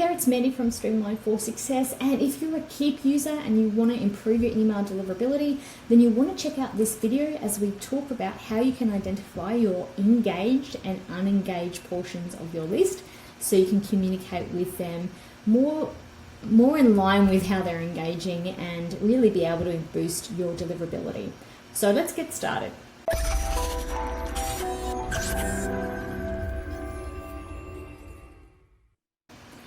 There, it's Mandy from Streamline for Success, and if you're a Keap user and you want to improve your email deliverability, then you want to check out this video as we talk about how you can identify your engaged and unengaged portions of your list so you can communicate with them more in line with how they're engaging and really be able to boost your deliverability. So let's get started.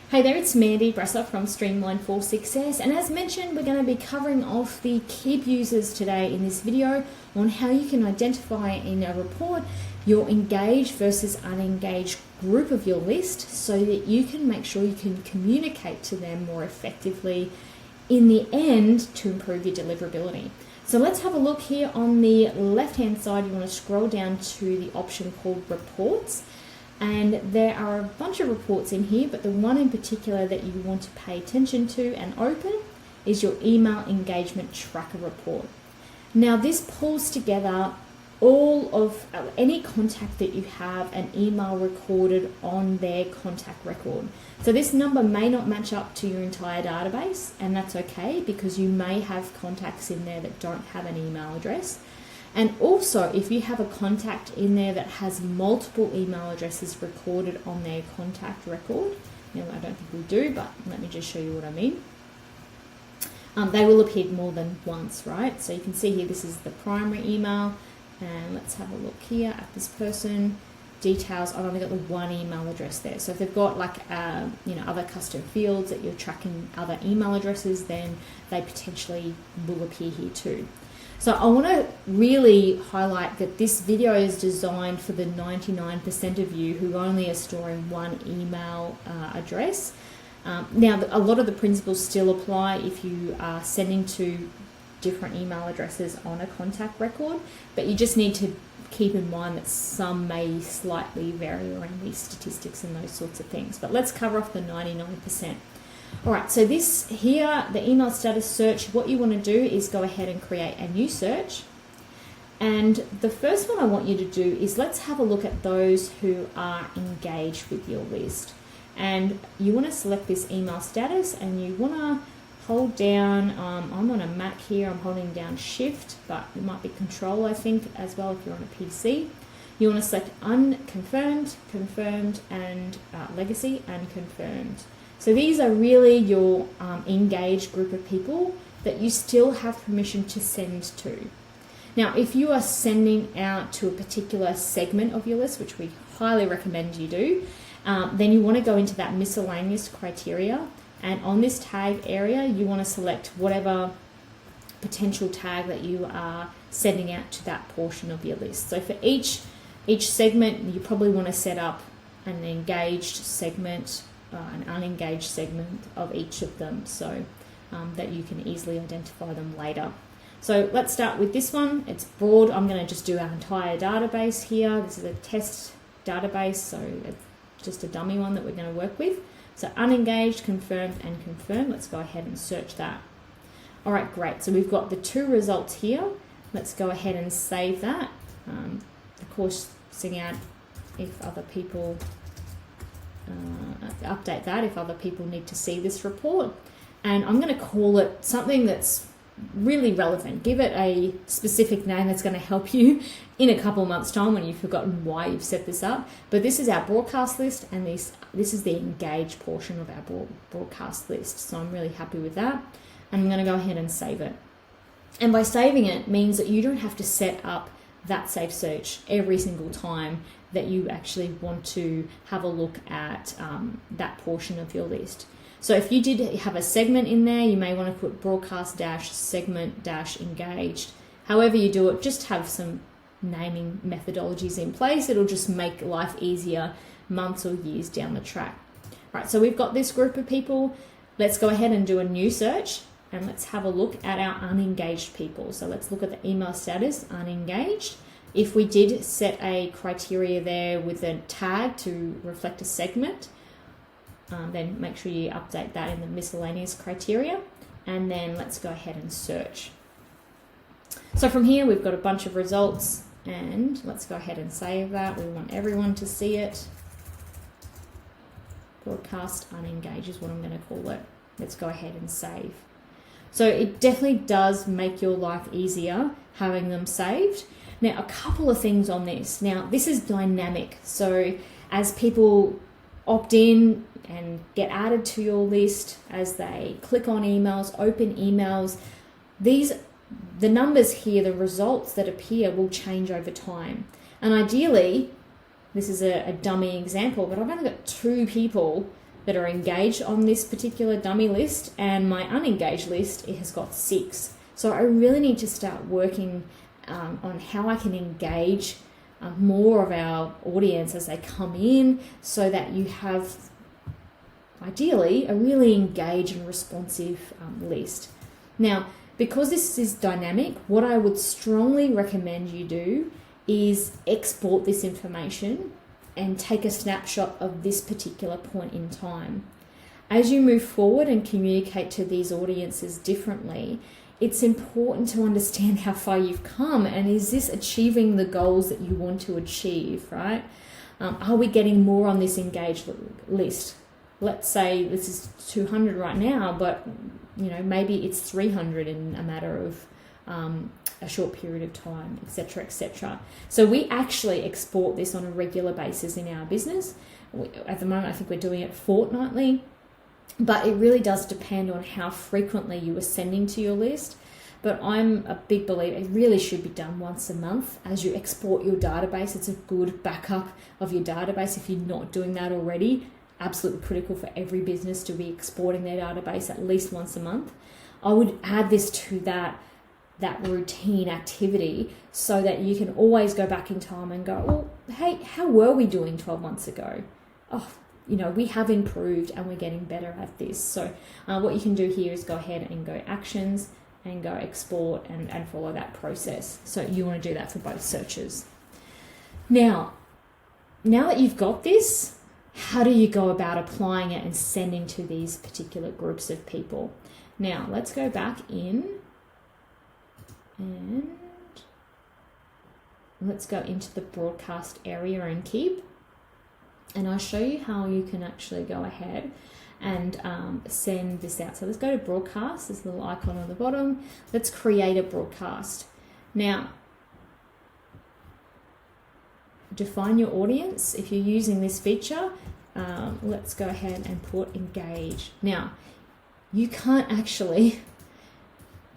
Hey there, it's Mandy from Streamline for Success, and as mentioned, we're going to be covering off the Keap users today in this video on how you can identify in a report your engaged versus unengaged group of your list so that you can make sure you can communicate to them more effectively in the end to improve your deliverability. So let's have a look here on the left hand side. You want to scroll down to the option called Reports. And there are a bunch of reports in here, but the one in particular that you want to pay attention to and open is your email engagement tracker report. Now this pulls together all of any contact that you have an email recorded on their contact record. So this number may not match up to your entire database, and that's okay because you may have contacts in there that don't have an email address. And also, if you have a contact in there that has multiple email addresses recorded on their contact record, now I don't think we do, but let me just show you what I mean. They will appear more than once, right? So you can see here, this is the primary email, and let's have a look here at this person. Details, I've only got the one email address there. So if they've got like, other custom fields that you're tracking other email addresses, then they potentially will appear here too. So I want to really highlight that this video is designed for the 99% of you who only are storing one email address. Now, a lot of the principles still apply if you are sending to different email addresses on a contact record, but you just need to keep in mind that some may slightly vary around these statistics and those sorts of things. But let's cover off the 99%. All right, so this here, the email status search, what you want to do is go ahead and create a new search. And the first one I want you to do is let's have a look at those who are engaged with your list. And you want to select this email status and you want to hold down, I'm on a Mac here, I'm holding down Shift, but it might be Control, I think, as well if you're on a PC. You want to select unconfirmed, confirmed, and legacy and confirmed. So these are really your engaged group of people that you still have permission to send to. Now, if you are sending out to a particular segment of your list, which we highly recommend you do, then you want to go into that miscellaneous criteria. And on this tag area, you want to select whatever potential tag that you are sending out to that portion of your list. So for each segment, you probably want to set up an engaged segment, an unengaged segment of each of them so that you can easily identify them later. So let's start with this one. It's broad. I'm going to just do our entire database here. This is a test database, so it's just a dummy one that we're going to work with. So unengaged, confirmed, and confirmed. Let's go ahead and search that. All right, great. So we've got the two results here. Let's go ahead and save that. Of course, sing out if other people update that if other people need to see this report. And I'm going to call it something that's really relevant. Give it a specific name that's going to help you in a couple of months' time when you've forgotten why you've set this up. But this is our broadcast list, and this is the engaged portion of our broadcast list. So I'm really happy with that. And I'm going to go ahead and save it. And by saving it means that you don't have to set up that save search every single time that you actually want to have a look at that portion of your list. So if you did have a segment in there, you may want to put broadcast-segment-engaged. However you do it, just have some naming methodologies in place. It'll just make life easier months or years down the track. Right, so we've got this group of people. Let's go ahead and do a new search and let's have a look at our unengaged people. So let's look at the email status, unengaged. If we did set a criteria there with a tag to reflect a segment, then make sure you update that in the miscellaneous criteria. And then let's go ahead and search. So from here, we've got a bunch of results, and let's go ahead and save that. We want everyone to see it. Broadcast unengaged is what I'm going to call it. Let's go ahead and save. So it definitely does make your life easier having them saved. Now, a couple of things on this. Now, this is dynamic. So as people opt in and get added to your list, as they click on emails, open emails, the numbers here, the results that appear will change over time. And ideally, this is a dummy example, but I've only got 2 people that are engaged on this particular dummy list, and my unengaged list, it has got 6. So I really need to start working on how I can engage more of our audience as they come in, so that you have ideally a really engaged and responsive list. Now, because this is dynamic, what I would strongly recommend you do is export this information and take a snapshot of this particular point in time. As you move forward and communicate to these audiences differently, it's important to understand how far you've come, and is this achieving the goals that you want to achieve, right? Are we getting more on this engaged list? Let's say this is 200 right now, but maybe it's 300 in a matter of a short period of time, etc., etc. So we actually export this on a regular basis in our business. At the moment, I think we're doing it fortnightly, but it really does depend on how frequently you are sending to your list. But I'm a big believer, it really should be done once a month as you export your database. It's a good backup of your database if you're not doing that already. Absolutely critical for every business to be exporting their database at least once a month. I would add this to that routine activity, so that you can always go back in time and go, well, hey, how were we doing 12 months ago? Oh, we have improved and we're getting better at this. So what you can do here is go ahead and go actions and go export and follow that process. So you want to do that for both searches. Now that you've got this, how do you go about applying it and sending to these particular groups of people? Now, let's go back in and let's go into the broadcast area in Keap, and I'll show you how you can actually go ahead and send this out. So let's go to broadcast, this little icon on the bottom. Let's create a broadcast. Now, define your audience. If you're using this feature, let's go ahead and put engage. Now, you can't actually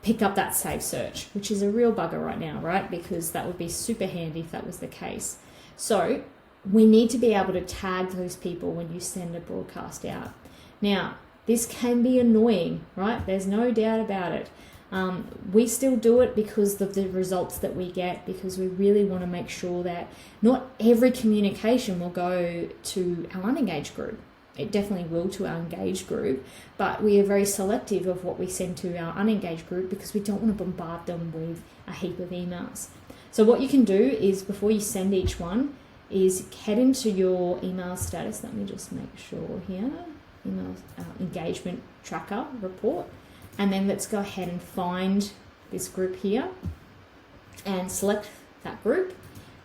pick up that save search, which is a real bugger right now, right? Because that would be super handy if that was the case. So we need to be able to tag those people when you send a broadcast out. Now, this can be annoying, right? There's no doubt about it. We still do it because of the results that we get, because we really want to make sure that not every communication will go to our unengaged group. It definitely will to our engaged group, but we are very selective of what we send to our unengaged group because we don't want to bombard them with a heap of emails. So what you can do is, before you send each one, is head into your email status. Let me just make sure here, email engagement tracker report. And then let's go ahead and find this group here and select that group.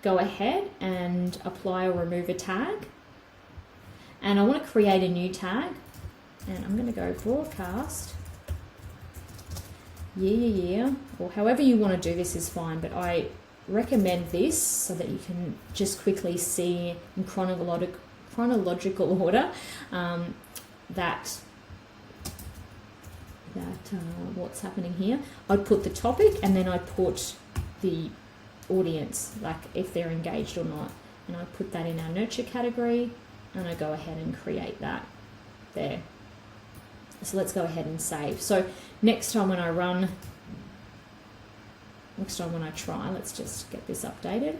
Go ahead and apply or remove a tag. And I want to create a new tag. And I'm going to go broadcast. Yeah. Or however you want to do this is fine, but I recommend this so that you can just quickly see in chronological order what's happening here. I'd put the topic and then I'd put the audience, like if they're engaged or not, and I put that in our nurture category, and I go ahead and create that there. So let's go ahead and save. So next time when I try, let's just get this updated,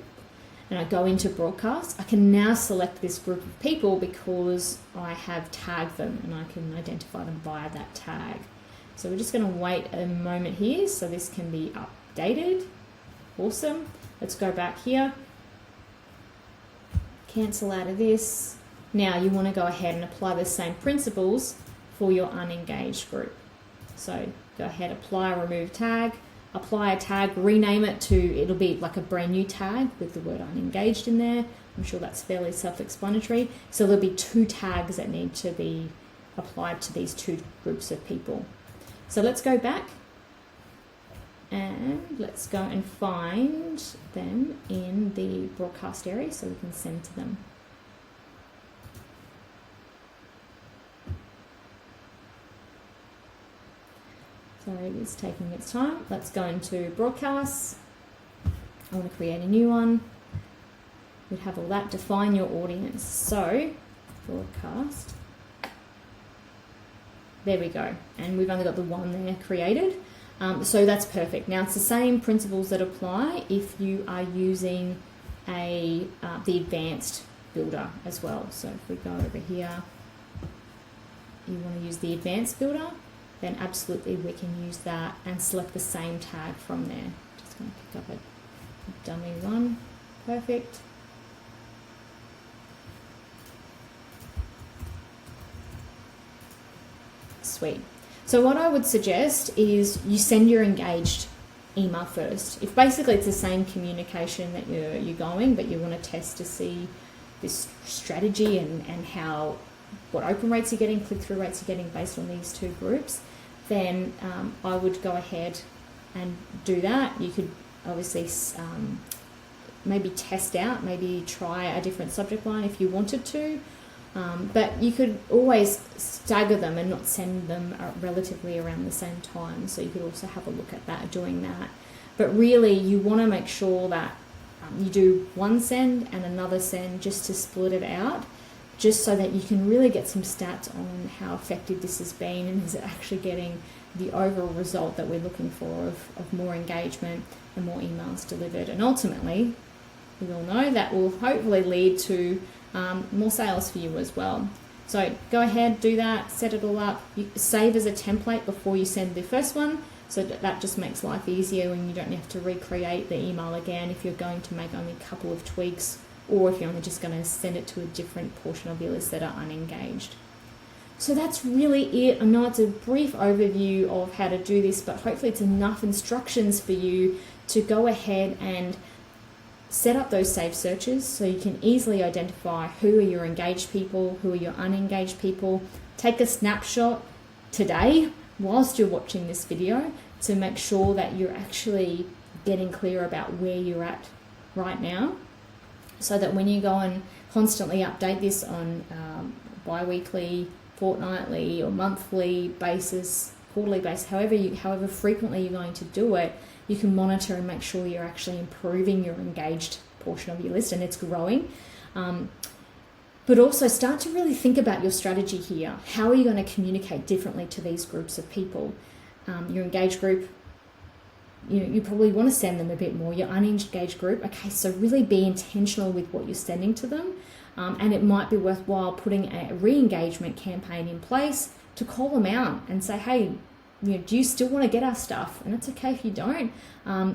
and I go into broadcast, I can now select this group of people because I have tagged them and I can identify them via that tag. So we're just going to wait a moment here so this can be updated. Awesome. Let's go back here. Cancel out of this. Now you want to go ahead and apply the same principles for your unengaged group. So go ahead, apply, remove tag, apply a tag, rename it to, it'll be like a brand new tag with the word unengaged in there. I'm sure that's fairly self-explanatory. So there'll be 2 tags that need to be applied to these 2 groups of people. So let's go back and let's go and find them in the broadcast area so we can send to them. Sorry, it's taking its time. Let's go into broadcasts. I want to create a new one. We'd have all that, define your audience. So, broadcast. There we go. And we've only got the one there created. So that's perfect. Now it's the same principles that apply if you are using the advanced builder as well. So if we go over here, you want to use the advanced builder, then absolutely we can use that and select the same tag from there. Just going to pick up a dummy one. Perfect. Sweet. So what I would suggest is you send your engaged email first. If basically it's the same communication that you're going, but you want to test to see this strategy and what open rates you're getting, click-through rates you're getting based on these 2 groups, then I would go ahead and do that. You could obviously maybe test out, maybe try a different subject line if you wanted to. But you could always stagger them and not send them relatively around the same time. So you could also have a look at that, doing that. But really, you want to make sure that you do one send and another send just to split it out, just so that you can really get some stats on how effective this has been and is it actually getting the overall result that we're looking for of more engagement and more emails delivered. And ultimately, we all know that will hopefully lead to more sales for you as well. So go ahead, do that, set it all up. You save as a template before you send the first one, so that just makes life easier when you don't have to recreate the email again if you're going to make only a couple of tweaks, or if you're only just going to send it to a different portion of your list that are unengaged. So that's really it. I know it's a brief overview of how to do this, but hopefully it's enough instructions for you to go ahead and set up those saved searches so you can easily identify who are your engaged people, who are your unengaged people. Take a snapshot today whilst you're watching this video to make sure that you're actually getting clear about where you're at right now, so that when you go and constantly update this on bi-weekly, fortnightly or monthly basis, quarterly basis, however frequently you're going to do it, you can monitor and make sure you're actually improving your engaged portion of your list and it's growing. But also start to really think about your strategy here. How are you going to communicate differently to these groups of people? Your engaged group, you probably want to send them a bit more. Your unengaged group, okay, so really be intentional with what you're sending to them. And it might be worthwhile putting a re-engagement campaign in place to call them out and say, hey, do you still want to get our stuff? And it's okay if you don't.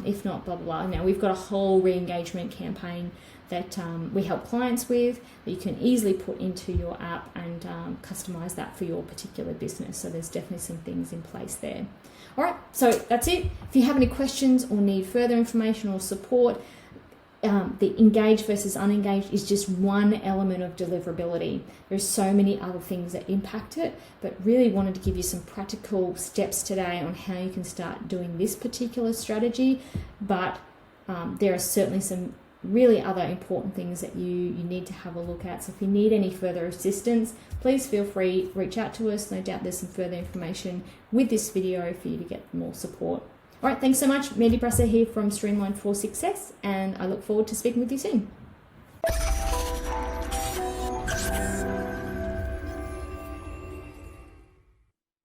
If not, blah, blah, blah. Now, we've got a whole re-engagement campaign that we help clients with that you can easily put into your app and customize that for your particular business. So there's definitely some things in place there. All right, so that's it. If you have any questions or need further information or support, the engaged versus unengaged is just one element of deliverability. There's so many other things that impact it, but really wanted to give you some practical steps today on how you can start doing this particular strategy. But there are certainly some really other important things that you need to have a look at. So if you need any further assistance, please feel free, reach out to us. No doubt there's some further information with this video for you to get more support. All right, thanks so much. Mandy Brasser here from Streamline for Success, and I look forward to speaking with you soon.